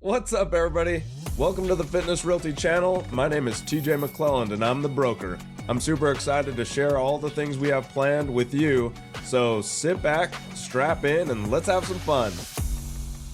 What's up, everybody? Welcome to the Fitness Realty channel. My name is TJ McLelland and I'm the broker. I'm super excited to share all the things we have planned with you. So sit back, strap in, and let's have some fun.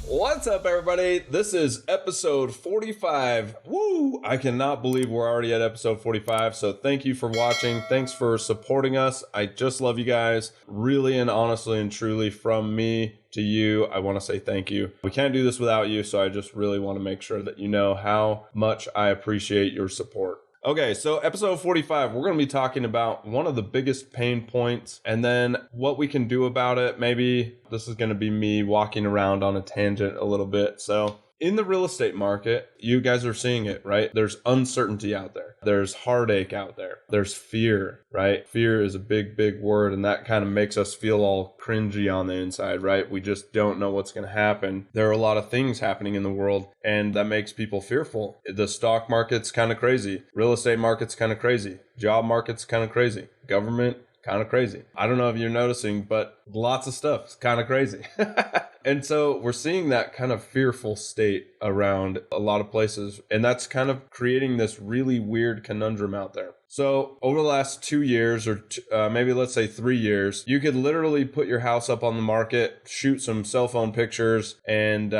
What's up, everybody? This is episode 45. Woo! I cannot believe we're already at episode 45. So thank you for watching. Thanks for supporting us. I just love you guys. Really and honestly and truly, from me to you, I want to say thank you. We can't do this without you, so I just really want to make sure that you know how much I appreciate your support. Okay, so episode 45, we're going to be talking about one of the biggest pain points and then what we can do about it. Maybe this is going to be me walking around on a tangent a little bit. So in the real estate market, you guys are seeing it, right? There's uncertainty out there. There's heartache out there. There's fear, right? Fear is a big, big word, and that kind of makes us feel all cringy on the inside, right? We just don't know what's going to happen. There are a lot of things happening in the world, and that makes people fearful. The stock market's kind of crazy. Real estate market's kind of crazy. Job market's kind of crazy. Government, kind of crazy. I don't know if you're noticing, but lots of stuff is kind of crazy. And so we're seeing that kind of fearful state around a lot of places. And that's kind of creating this really weird conundrum out there. So over the last 2 years or maybe let's say 3 years, you could literally put your house up on the market, shoot some cell phone pictures, and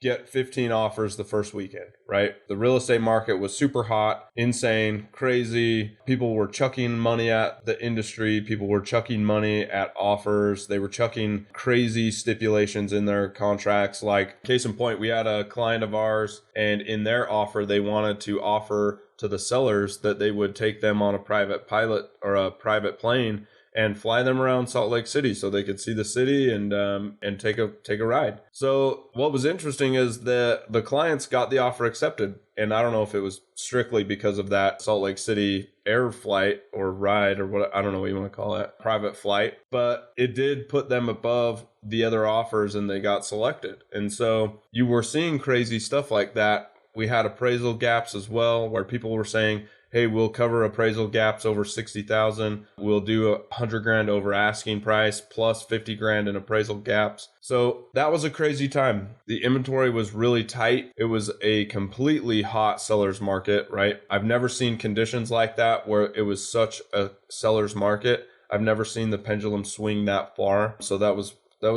get 15 offers the first weekend, right? The real estate market was super hot, insane, crazy. People were chucking money at the industry. People were chucking money at offers. They were chucking crazy stipulations in their contracts. Like, case in point, we had a client of ours, and in their offer, they wanted to offer to the sellers that they would take them on a private pilot or a private plane and fly them around Salt Lake City so they could see the city and take a ride. So what was interesting is that the clients got the offer accepted. And I don't know if it was strictly because of that Salt Lake City air flight or ride or what, I don't know what you want to call it, private flight, but it did put them above the other offers and they got selected. And so you were seeing crazy stuff like that. We had appraisal gaps as well, where people were saying, hey, we'll cover appraisal gaps over 60,000. We'll do $100,000 over asking price plus 50 grand in appraisal gaps. So that was a crazy time. The inventory was really tight. It was a completely hot seller's market, right? I've never seen conditions like that where it was such a seller's market. I've never seen the pendulum swing that far. So that was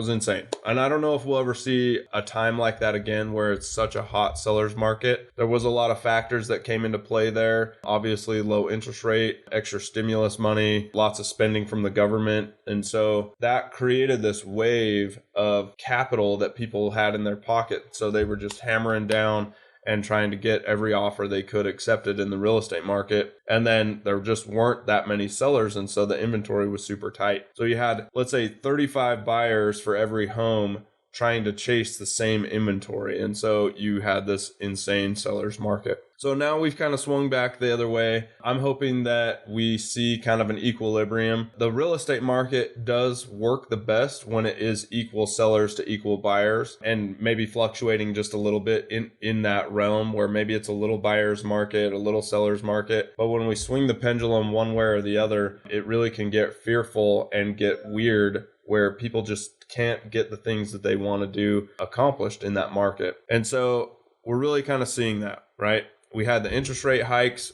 insane. And I don't know if we'll ever see a time like that again where it's such a hot seller's market. There was a lot of factors that came into play there. Obviously, low interest rate, extra stimulus money, lots of spending from the government. And so that created this wave of capital that people had in their pocket. So they were just hammering down and trying to get every offer they could accepted in the real estate market. And then there just weren't that many sellers. And so the inventory was super tight. So you had, let's say, 35 buyers for every home trying to chase the same inventory. And so you had this insane seller's market. So now we've kind of swung back the other way. I'm hoping that we see kind of an equilibrium. The real estate market does work the best when it is equal sellers to equal buyers and maybe fluctuating just a little bit in that realm where maybe it's a little buyer's market, a little seller's market. But when we swing the pendulum one way or the other, it really can get fearful and get weird where people just can't get the things that they want to do accomplished in that market. And so we're really kind of seeing that, right? We had the interest rate hikes.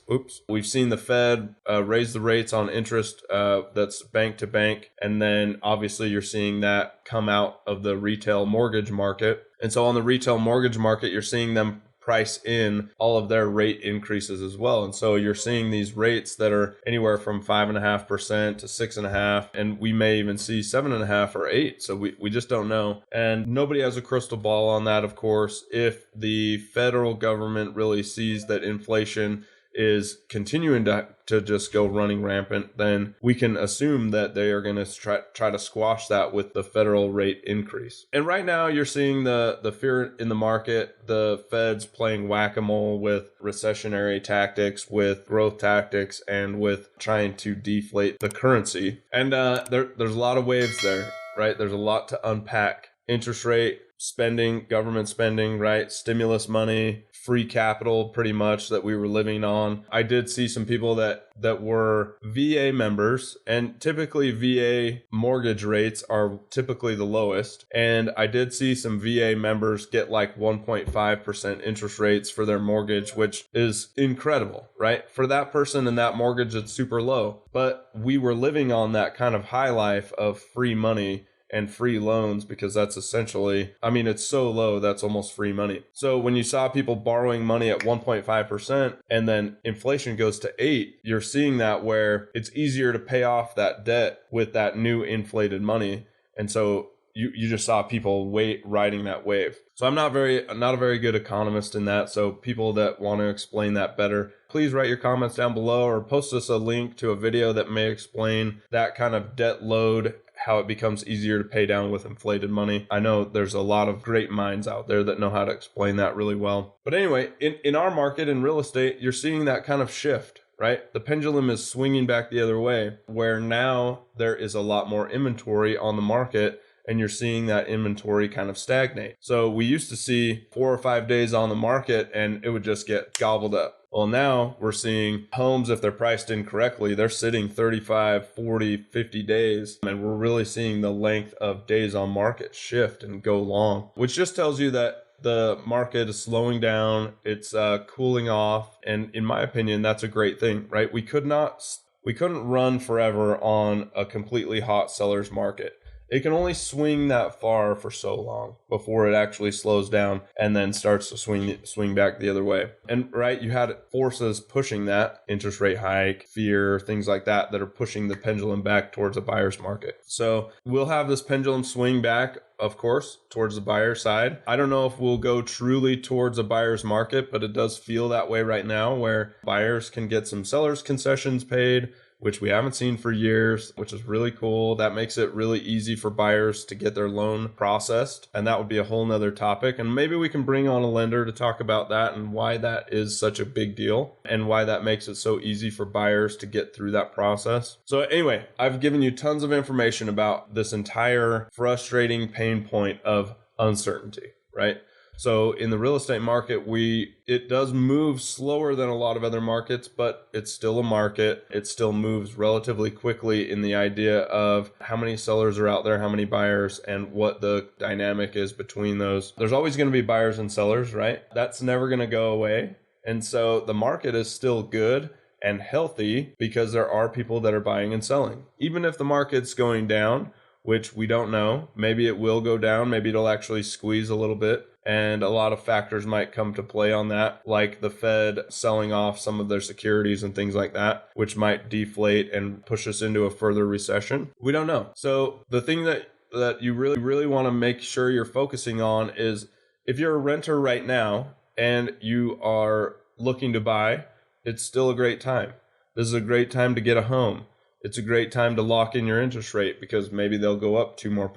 We've seen the Fed raise the rates on interest that's bank to bank. And then obviously you're seeing that come out of the retail mortgage market. And so on the retail mortgage market, you're seeing them price in all of their rate increases as well. And so you're seeing these rates that are anywhere from 5.5% to 6.5%, and we may even see 7.5% or 8%. So we just don't know. And nobody has a crystal ball on that, of course. If the federal government really sees that inflation is continuing to just go running rampant, then we can assume that they are going to try to squash that with the federal rate increase. And right now you're seeing the fear in the market, the Fed's playing whack-a-mole with recessionary tactics, with growth tactics, and with trying to deflate the currency. And there's a lot of waves there, right? There's a lot to unpack. Interest rate spending, government spending, right? Stimulus money, free capital pretty much that we were living on. I did see some people that were VA members, and typically VA mortgage rates are typically the lowest. And I did see some VA members get like 1.5% interest rates for their mortgage, which is incredible, right? For that person and that mortgage, it's super low. But we were living on that kind of high life of free money and free loans, because that's essentially, I mean, it's so low, that's almost free money. So when you saw people borrowing money at 1.5% and then inflation goes to 8, you're seeing that where it's easier to pay off that debt with that new inflated money. And so you just saw people riding that wave. So I'm not a very good economist in that. So people that want to explain that better, please write your comments down below or post us a link to a video that may explain that kind of debt load, how it becomes easier to pay down with inflated money. I know there's a lot of great minds out there that know how to explain that really well. But anyway, in our market in real estate, you're seeing that kind of shift, right? The pendulum is swinging back the other way, where now there is a lot more inventory on the market, and you're seeing that inventory kind of stagnate. So we used to see 4 or 5 days on the market and it would just get gobbled up. Well, now we're seeing homes, if they're priced incorrectly, they're sitting 35, 40, 50 days. And we're really seeing the length of days on market shift and go long, which just tells you that the market is slowing down. It's cooling off. And in my opinion, that's a great thing, right? We couldn't run forever on a completely hot seller's market. It can only swing that far for so long before it actually slows down and then starts to swing back the other way. And right, you had forces pushing that, interest rate hike, fear, things like that are pushing the pendulum back towards a buyer's market. So we'll have this pendulum swing back, of course, towards the buyer side. I don't know if we'll go truly towards a buyer's market, but it does feel that way right now, where buyers can get some sellers concessions paid, which we haven't seen for years, which is really cool. That makes it really easy for buyers to get their loan processed. And that would be a whole nother topic. And maybe we can bring on a lender to talk about that and why that is such a big deal and why that makes it so easy for buyers to get through that process. So anyway, I've given you tons of information about this entire frustrating pain point of uncertainty, right? So in the real estate market, it does move slower than a lot of other markets, but it's still a market. It still moves relatively quickly in the idea of how many sellers are out there, how many buyers, and what the dynamic is between those. There's always going to be buyers and sellers, right? That's never going to go away. And so the market is still good and healthy because there are people that are buying and selling. Even if the market's going down, which we don't know, maybe it will go down, maybe it'll actually squeeze a little bit. And a lot of factors might come to play on that, like the Fed selling off some of their securities and things like that, which might deflate and push us into a further recession. We don't know. So the thing that you really want to make sure you're focusing on is, if you're a renter right now and you are looking to buy, it's still a great time. This is a great time to get a home. It's a great time to lock in your interest rate because maybe they'll go up 2% more.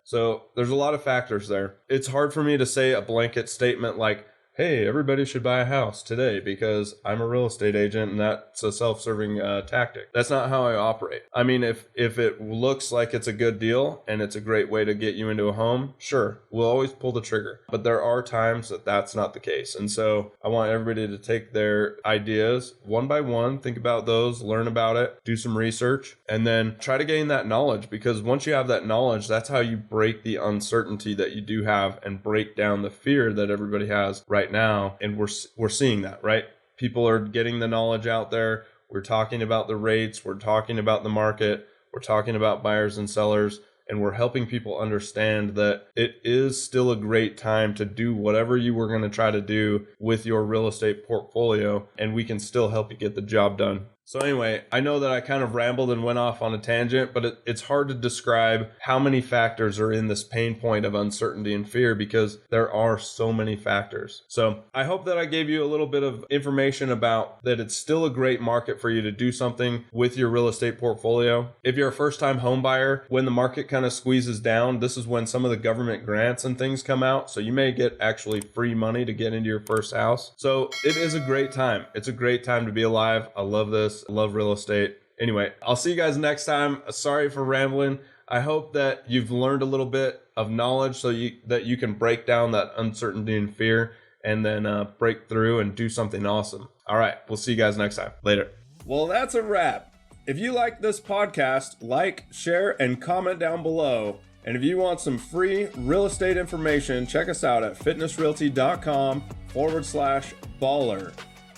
So there's a lot of factors there. It's hard for me to say a blanket statement like, hey, everybody should buy a house today because I'm a real estate agent and that's a self-serving tactic. That's not how I operate. I mean, if it looks like it's a good deal and it's a great way to get you into a home, sure, we'll always pull the trigger. But there are times that that's not the case. And so I want everybody to take their ideas one by one, think about those, learn about it, do some research, and then try to gain that knowledge, because once you have that knowledge, that's how you break the uncertainty that you do have and break down the fear that everybody has right now. And we're seeing that, right? People are getting the knowledge out there. We're talking about the rates, we're talking about the market, we're talking about buyers and sellers, and we're helping people understand that it is still a great time to do whatever you were going to try to do with your real estate portfolio, and we can still help you get the job done. So anyway, I know that I kind of rambled and went off on a tangent, but it's hard to describe how many factors are in this pain point of uncertainty and fear, because there are so many factors. So I hope that I gave you a little bit of information about that it's still a great market for you to do something with your real estate portfolio. If you're a first-time home buyer, when the market kind of squeezes down, this is when some of the government grants and things come out. So you may get actually free money to get into your first house. So it is a great time. It's a great time to be alive. I love this. I love real estate. Anyway, I'll see you guys next time. Sorry for rambling. I hope that you've learned a little bit of knowledge so that you can break down that uncertainty and fear and then break through and do something awesome. All right, we'll see you guys next time. Later. Well, that's a wrap. If you like this podcast, like, share, and comment down below. And if you want some free real estate information, check us out at fitnessrealty.com/baller.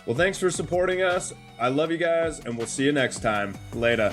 Well, thanks for supporting us. I love you guys, and we'll see you next time. Later.